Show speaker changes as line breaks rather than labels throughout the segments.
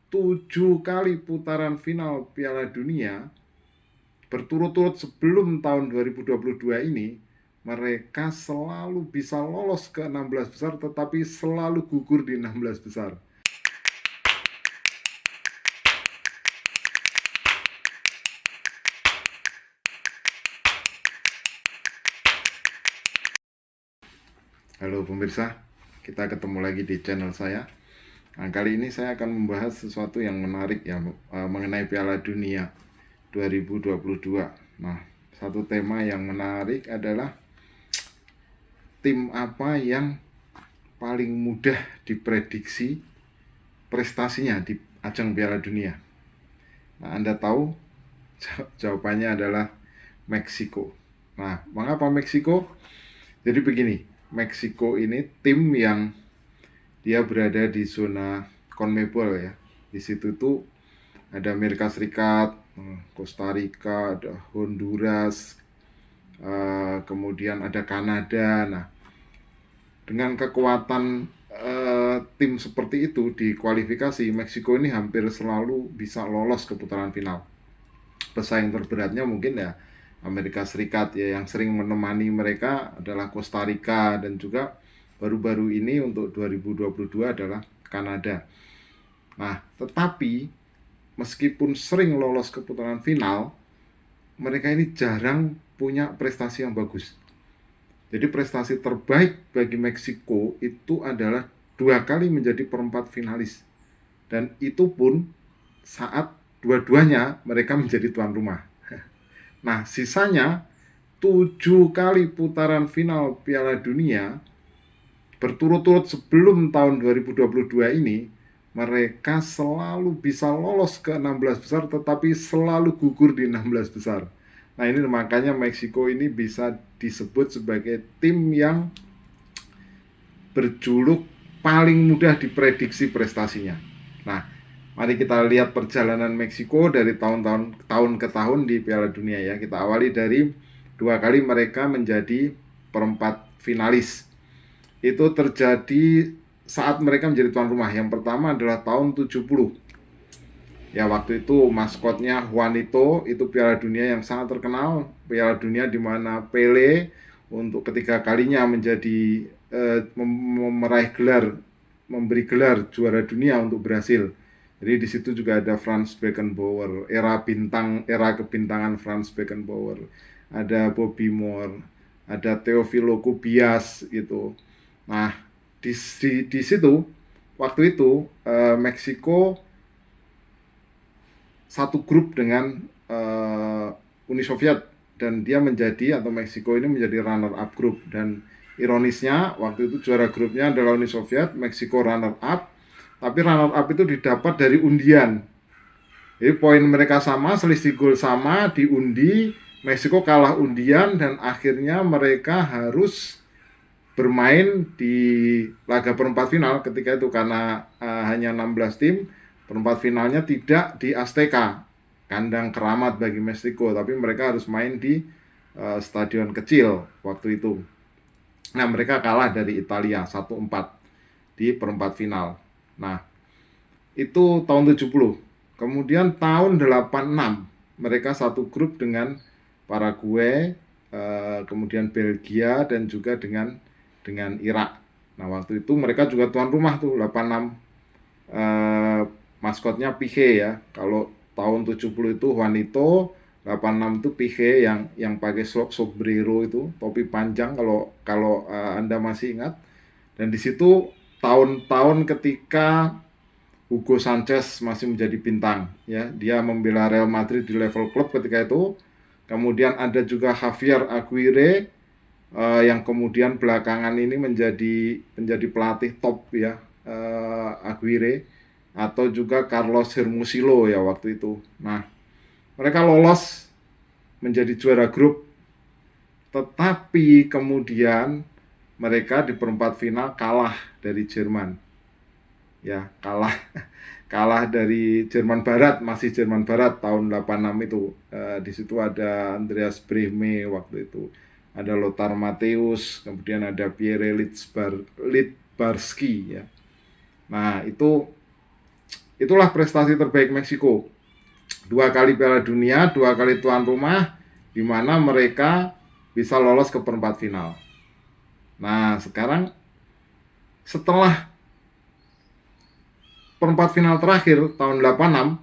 7 kali putaran final Piala Dunia berturut-turut sebelum tahun 2022 ini, mereka selalu bisa lolos ke 16 besar tetapi selalu gugur di 16 besar. Halo pemirsa, kita ketemu lagi di channel saya. Nah, kali ini saya akan membahas sesuatu yang menarik ya, mengenai Piala Dunia 2022. Nah, satu tema yang menarik adalah tim apa yang paling mudah diprediksi prestasinya di ajang Piala Dunia. Nah, Anda tahu jawabannya adalah Meksiko. Nah, mengapa Meksiko? Jadi begini, Meksiko ini tim yang dia berada di zona CONMEBOL ya. Di situ tuh ada Amerika Serikat, Costa Rica, ada Honduras, kemudian ada Kanada. Nah, dengan kekuatan tim seperti itu di kualifikasi, Meksiko ini hampir selalu bisa lolos ke putaran final. Pesaing terberatnya mungkin ya Amerika Serikat ya, yang sering menemani mereka adalah Costa Rica, dan juga baru-baru ini untuk 2022 adalah Kanada. Nah, tetapi meskipun sering lolos ke putaran final, mereka ini jarang punya prestasi yang bagus. Jadi prestasi terbaik bagi Meksiko itu adalah 2 kali menjadi perempat finalis. Dan itu pun saat dua-duanya mereka menjadi tuan rumah. Nah, sisanya 7 kali putaran final Piala Dunia berturut-turut sebelum tahun 2022 ini, mereka selalu bisa lolos ke 16 besar tetapi selalu gugur di 16 besar. Nah, ini makanya Meksiko ini bisa disebut sebagai tim yang berjuluk paling mudah diprediksi prestasinya. Nah, mari kita lihat perjalanan Meksiko dari tahun ke tahun di Piala Dunia ya. Kita awali dari 2 kali mereka menjadi perempat finalis. Itu terjadi saat mereka menjadi tuan rumah. Yang pertama adalah tahun 70. Ya, waktu itu maskotnya Juanito, itu Piala Dunia yang sangat terkenal, Piala Dunia di mana Pele untuk ketiga kalinya menjadi meraih gelar, memberi gelar juara dunia untuk Brasil. Jadi di situ juga ada Franz Beckenbauer, era kebintangan Franz Beckenbauer, ada Bobby Moore, ada Teofilo Cubias gitu. Nah, di situ waktu itu Meksiko satu grup dengan Uni Soviet, dan dia menjadi, atau Meksiko ini menjadi runner up grup. Dan ironisnya waktu itu juara grupnya adalah Uni Soviet, Meksiko runner up, tapi runner up itu didapat dari undian. Jadi poin mereka sama, selisih gol sama, diundi, Meksiko kalah undian, dan akhirnya mereka harus bermain di laga perempat final ketika itu karena hanya 16 tim. Perempat finalnya tidak di Azteca, kandang keramat bagi Meksiko, tapi mereka harus main di stadion kecil waktu itu. Nah, mereka kalah dari Italia 1-4 di perempat final. Nah, itu tahun 70. Kemudian tahun 86 mereka satu grup dengan Paraguay, kemudian Belgia, dan juga dengan Irak. Nah, waktu itu mereka juga tuan rumah tuh 86. Maskotnya Pique ya. Kalau tahun 70 itu Juanito, 86 itu Pique yang pakai sombrero itu, topi panjang, kalau kalau Anda masih ingat. Dan di situ tahun-tahun ketika Hugo Sanchez masih menjadi bintang ya, dia membela Real Madrid di level klub ketika itu. Kemudian ada juga Javier Aguirre, yang kemudian belakangan ini menjadi pelatih top ya, Aguirre, atau juga Carlos Hermosillo ya waktu itu. Nah, mereka lolos menjadi juara grup, tetapi kemudian mereka di perempat final kalah dari Jerman. Ya, kalah dari Jerman Barat, masih Jerman Barat tahun 86 itu. Di situ ada Andreas Brehme waktu itu. Ada Lothar Matthäus, kemudian ada Pierre Littbarski ya. Nah, itu Itulah prestasi terbaik Meksiko. 2 kali Piala Dunia, 2 kali tuan rumah, di mana mereka bisa lolos ke perempat final. Nah, sekarang setelah perempat final terakhir tahun 86,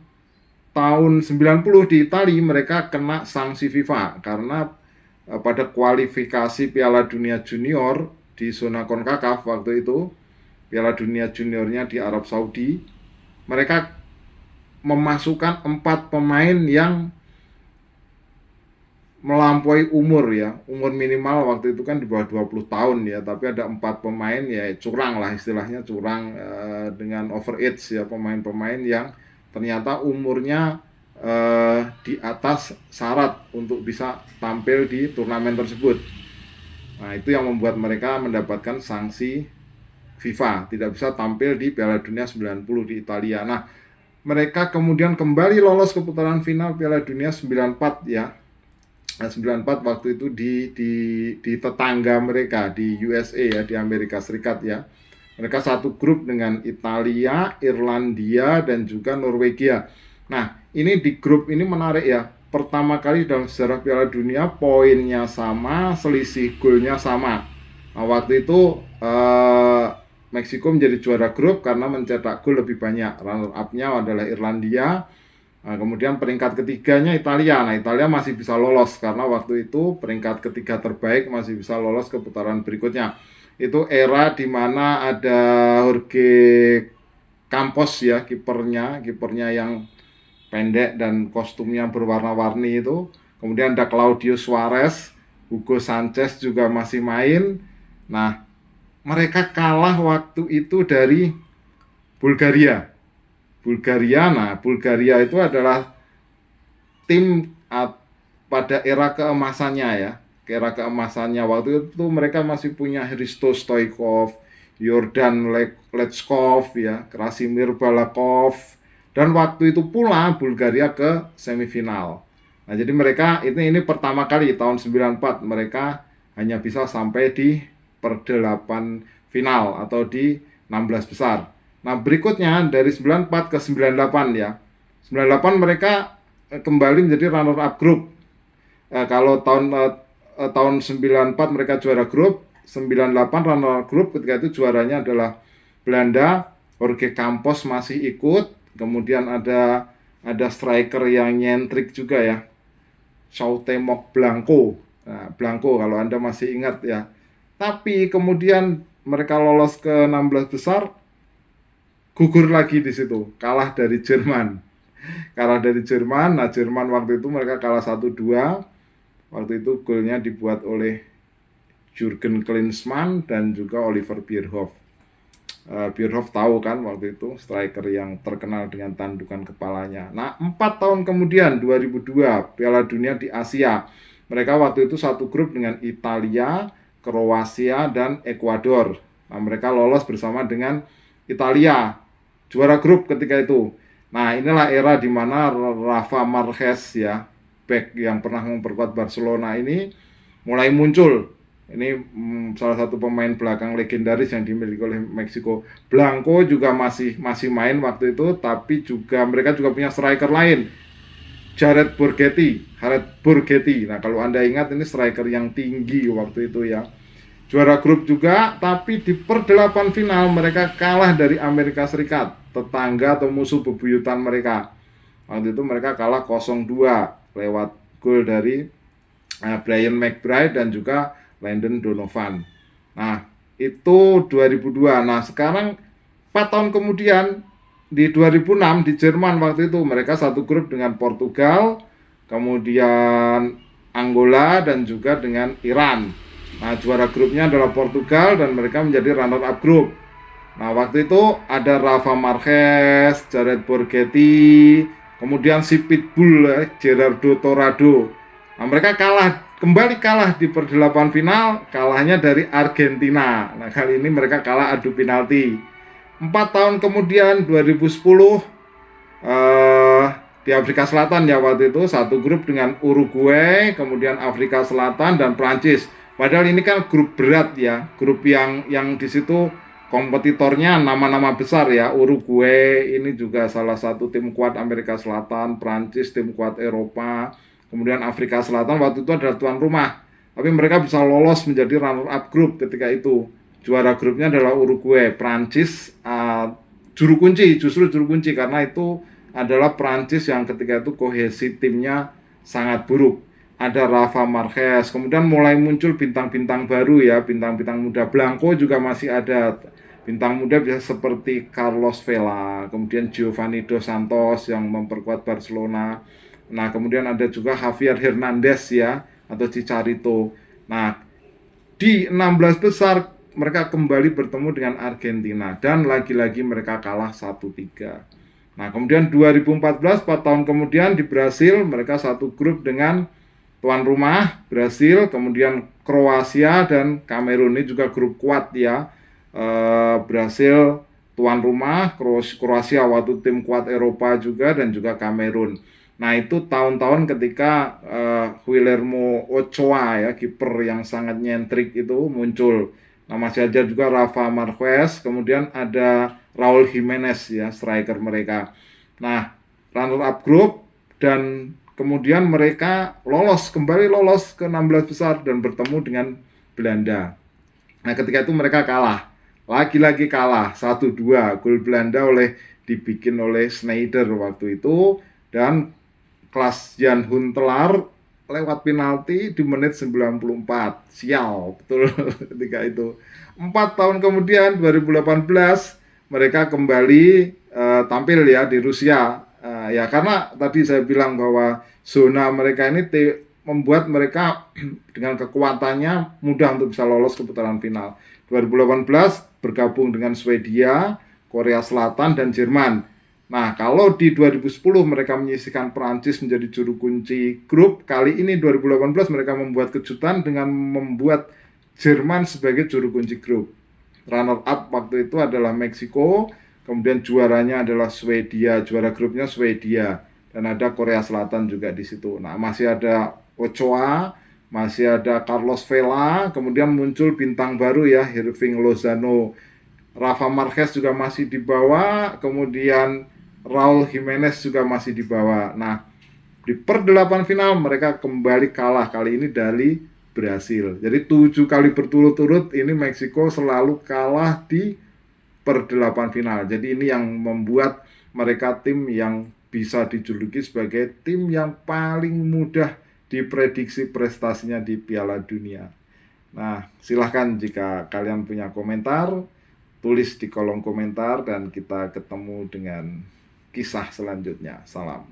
tahun 90 di Italia mereka kena sanksi FIFA karena pada kualifikasi Piala Dunia Junior di zona CONCACAF waktu itu, Piala Dunia Juniornya di Arab Saudi, mereka memasukkan 4 pemain yang melampaui umur ya, umur minimal waktu itu kan di bawah 20 tahun ya, tapi ada 4 pemain ya curang lah istilahnya, curang dengan overage ya, pemain-pemain yang ternyata umurnya di atas syarat untuk bisa tampil di turnamen tersebut. Nah, itu yang membuat mereka mendapatkan sanksi FIFA, tidak bisa tampil di Piala Dunia 90 di Italia. Nah, mereka kemudian kembali lolos ke putaran final Piala Dunia 94 ya. Nah, 94 waktu itu di tetangga mereka di USA ya, di Amerika Serikat ya. Mereka satu grup dengan Italia, Irlandia, dan juga Norwegia. Nah, ini di grup ini menarik ya. Pertama kali dalam sejarah Piala Dunia poinnya sama, selisih golnya sama. Nah, waktu itu Meksiko menjadi juara grup karena mencetak gol lebih banyak. Runner up-nya adalah Irlandia. Nah, kemudian peringkat ketiganya Italia. Nah, Italia masih bisa lolos karena waktu itu peringkat ketiga terbaik masih bisa lolos ke putaran berikutnya. Itu era di mana ada Jorge Campos ya, kipernya yang pendek dan kostumnya berwarna-warni itu. Kemudian ada Claudio Suarez, Hugo Sanchez juga masih main. Nah, mereka kalah waktu itu dari Bulgaria. Nah, Bulgaria itu adalah tim pada era keemasannya ya. Era keemasannya waktu itu mereka masih punya Hristo Stoichkov, Jordan Lechkov ya, Krasimir Balakov, dan waktu itu pula Bulgaria ke semifinal. Nah, jadi mereka ini pertama kali tahun 94 mereka hanya bisa sampai di per-8 final atau di 16 besar. Nah, berikutnya dari 94 ke 98 ya. 98 mereka kembali menjadi runner up grup. Kalau tahun 94 mereka juara grup, 98 runner up grup, ketika itu juaranya adalah Belanda, Jorge Campos masih ikut, kemudian ada striker yang nyentrik juga ya. Cuauhtémoc Blanco. Nah, Blanco kalau Anda masih ingat ya. Tapi kemudian mereka lolos ke 16 besar, gugur lagi di situ, kalah dari Jerman. Nah, Jerman waktu itu mereka kalah 1-2. Waktu itu golnya dibuat oleh Jurgen Klinsmann dan juga Oliver Bierhoff. Bierhoff tahu kan waktu itu, striker yang terkenal dengan tandukan kepalanya. Nah, 4 tahun kemudian 2002 Piala Dunia di Asia. Mereka waktu itu satu grup dengan Italia, Kroasia, dan Ekuador. Nah, mereka lolos bersama dengan Italia, juara grup ketika itu. Nah, inilah era di mana Rafa Marquez ya, back yang pernah memperkuat Barcelona ini mulai muncul. Ini salah satu pemain belakang legendaris yang dimiliki oleh Meksiko. Blanco juga masih main waktu itu, tapi mereka juga punya striker lain, Jared Borghetti. Nah, kalau Anda ingat ini striker yang tinggi waktu itu ya. Juara grup juga, tapi di per-8 final mereka kalah dari Amerika Serikat, tetangga atau musuh bebuyutan mereka. Waktu itu mereka kalah 0-2 lewat gol dari Brian McBride dan juga Landon Donovan. Nah, itu 2002. Nah, sekarang 4 tahun kemudian di 2006 di Jerman waktu itu mereka satu grup dengan Portugal, kemudian Angola, dan juga dengan Iran. Nah, juara grupnya adalah Portugal dan mereka menjadi runner up grup. Nah, waktu itu ada Rafa Marquez, Jared Borghetti, kemudian si Pitbull Gerardo Torrado. Nah, mereka kembali kalah di per-8 final, kalahnya dari Argentina. Nah, kali ini mereka kalah adu penalti. 4 tahun kemudian 2010 di Afrika Selatan ya, waktu itu satu grup dengan Uruguay, kemudian Afrika Selatan dan Prancis. Padahal ini kan grup berat ya, grup yang di situ kompetitornya nama-nama besar ya. Uruguay ini juga salah satu tim kuat Amerika Selatan, Prancis tim kuat Eropa, kemudian Afrika Selatan waktu itu adalah tuan rumah. Tapi mereka bisa lolos menjadi runner up group ketika itu. Juara grupnya adalah Uruguay, Prancis juru kunci, justru juru kunci karena itu adalah Prancis yang ketika itu kohesi timnya sangat buruk. Ada Rafa Marquez, kemudian mulai muncul bintang-bintang baru ya, bintang-bintang muda. Blanco juga masih ada bintang muda bisa seperti Carlos Vela, kemudian Giovanni Dos Santos yang memperkuat Barcelona. Nah, kemudian ada juga Javier Hernandez ya, atau Chicharito. Nah, di 16 besar mereka kembali bertemu dengan Argentina dan lagi-lagi mereka kalah 1-3. Nah, kemudian 2014, 4 tahun kemudian di Brasil mereka satu grup dengan tuan rumah Brasil, kemudian Kroasia dan Kamerun. Ini juga grup kuat ya. Brasil tuan rumah, Kroasia waktu tim kuat Eropa juga, dan juga Kamerun. Nah, itu tahun-tahun ketika Guillermo Ochoa ya, kiper yang sangat nyentrik itu muncul. Nah, masih ada juga Rafa Marquez, kemudian ada Raul Jimenez ya, striker mereka. Nah, runner up group, dan kemudian mereka kembali lolos ke 16 besar dan bertemu dengan Belanda. Nah, ketika itu mereka kalah. Lagi-lagi kalah 1-2. Gol Belanda dibikin oleh Sneijder waktu itu, dan Klaas Jan Huntelaar lewat penalti di menit 94. Sial, betul ketika itu. 4 tahun kemudian 2018 mereka kembali tampil ya di Rusia. Ya karena tadi saya bilang bahwa zona mereka ini membuat mereka dengan kekuatannya mudah untuk bisa lolos ke putaran final. 2018 bergabung dengan Swedia, Korea Selatan, dan Jerman. Nah, kalau di 2010 mereka menyisihkan Prancis menjadi juru kunci grup, kali ini 2018 mereka membuat kejutan dengan membuat Jerman sebagai juru kunci grup. Runner up waktu itu adalah Meksiko, kemudian juaranya adalah Swedia, juara grupnya Swedia, dan ada Korea Selatan juga di situ. Nah, masih ada Ochoa, masih ada Carlos Vela, kemudian muncul bintang baru ya, Hirving Lozano. Rafa Marquez juga masih dibawa, kemudian Raul Jimenez juga masih dibawa. Nah, di per-8 final mereka kembali kalah, kali ini dari Brasil. Jadi 7 kali berturut-turut ini Meksiko selalu kalah di per-8 final. Jadi ini yang membuat mereka tim yang bisa dijuluki sebagai tim yang paling mudah diprediksi prestasinya di Piala Dunia. Nah, silahkan jika kalian punya komentar, tulis di kolom komentar dan kita ketemu dengan kisah selanjutnya. Salam.